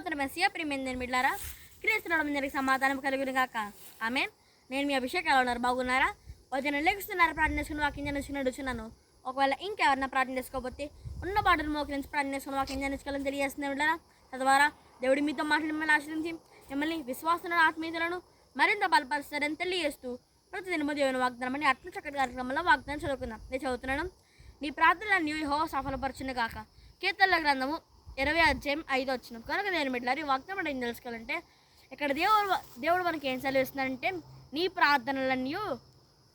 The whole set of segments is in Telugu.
స్తోత్ర మెస్సియా ప్రియమైన బిడ్డారా క్రీస్తునామమున అందరికీ సమాధానం కలుగును గాక ఆమేన్. నేను మీ అభిషేక్ ఎలా ఉన్నారు? బాగున్నారా? ఉదయం లెగుస్తున్నారు, ప్రార్థన చేసుకుని వాక్యం ధ్యానించుకున్నాను. ఒకవేళ ఇంకెవరన్నా ప్రార్థన చేసుకోకపోతే ఉన్న పాటలు మోకరించి ప్రార్థన చేసుకుని వాక్యం ధ్యానించుకోవాలని తెలియజేస్తున్నా బిడ్డారా. తద్వారా దేవుడి మీతో మాట్లాడి మిమ్మల్ని ఆశ్రయించి మిమ్మల్ని విశ్వాసను ఆత్మీయతలను మరింత బలపరుస్తారని తెలియజేస్తూ ప్రతిదినము దేవుని వాగ్దానం అని అట్ల చక్కటి కార్యక్రమంలో వాగ్దానం చదువుకుందాం. నేను చదువుతున్నాను. నీ ప్రార్థనలన్నీ యెహోవా సఫలపరచును గాక. కీర్తనల గ్రంథము 20:5 కనుక నేను బిడ్డలారా ఈ వాగ్దానం ఏం తెలుసుకోవాలంటే ఇక్కడ దేవుడు మనకి ఏం సెలవిస్తున్నాడంటే నీ ప్రార్థనలన్నీ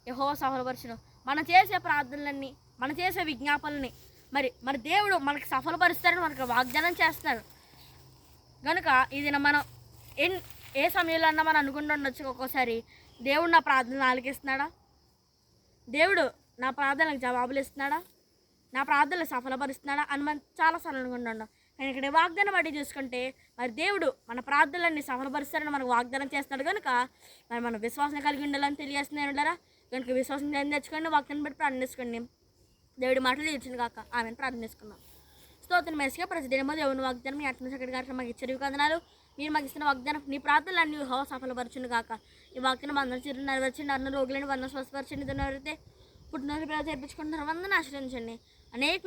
యెహోవా సఫలపరచును. మనం చేసే ప్రార్థనలన్నీ, మనం చేసే విజ్ఞాపనలని మరి దేవుడు మనకి సఫలపరుస్తారని మనకు వాగ్దానం చేస్తున్నాడు. కనుక ఇది మనం ఏ సమయంలో అన్నా మనం అనుకుంటుండొచ్చు, ఒక్కోసారి దేవుడు నా ప్రార్థనలు ఆలకిస్తున్నాడా, దేవుడు నా ప్రార్థనలకు జవాబులు ఇస్తున్నాడా, నా ప్రార్థనలు సఫలపరుస్తున్నాడా అని మనం చాలాసార్లు అనుకుంటున్నాం. కానీ ఇక్కడ వాగ్దానం బట్టి చూసుకుంటే మరి దేవుడు మన ప్రార్థనలన్నీ సఫలపరుస్తారని మనకు వాగ్దానం చేస్తున్నాడు. కనుక మనం విశ్వాసం కలిగి ఉండాలని తెలియజేస్తున్నాయి ఉంటారా. కనుక విశ్వాసం తెచ్చుకోండి, వాగ్దానం బట్టి ప్రార్థన చేసుకోండి. దేవుడి మాటలు తీర్చింది కాక ఆమెను ప్రార్థన చేసుకుందాం. స్తోత్రం మెస్సియా ప్రతిదినమో దేవుని వాగ్దానం మీ అట్ల చక్కటి గారు మాకు ఇచ్చే వందనాలు. మీరు మాకు ఇస్తున్న వాగ్దానం నీ ప్రార్థనలన్నీ యెహోవా సఫలపరచును కాక. ఈ వాగ్దానం అందరూ చిరు నెరవేర్చండి, అన్న రోగులని వంద స్వస్థపరచండి, ఎవరైతే పుట్టినరోజు పిల్లలు చేర్పించుకుంటున్నారు వందను ఆశ్రయించండి, అనేక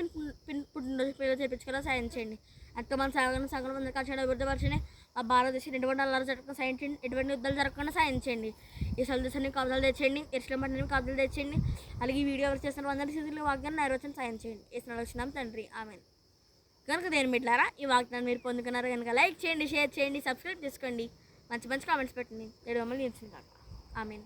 పుట్టినరోజు పిల్లలు చేర్పించుకోవడం సాయం చేయండి. అక్కడ మన సగం మంది కాల్చడం అభివృద్ధిపరచండి. ఆ భారతదేశం ఎటువంటి అల్లరి జరగకుండా సాయం చేయండి, ఎటువంటి యుద్ధాలు జరగకుండా సాయం చేయండి. ఈ సలదేశాన్ని కాపుదలు తెచ్చేయండి, ఎరుసలేం పట్టణాన్ని కాపుదలు తెచ్చేయండి. అలాగే ఈ వీడియో ఎవరు చేస్తున్న వందరి స్థితిలో వాగ్దానం నెరవేర్చడం సాయం చేయండి. ఇస్తున్నాడు వచ్చినాం తండ్రి ఆమెన్. కనుక దేని బిడ్డలారా ఈ వాగ్దానం మీరు పొందుకున్నారు కనుక లైక్ చేయండి, షేర్ చేయండి, సబ్స్క్రైబ్ చేసుకోండి, మంచి మంచి కామెంట్స్ పెట్టండి. నేను మమ్మల్ని నిలిచింది కాక ఆమెన్.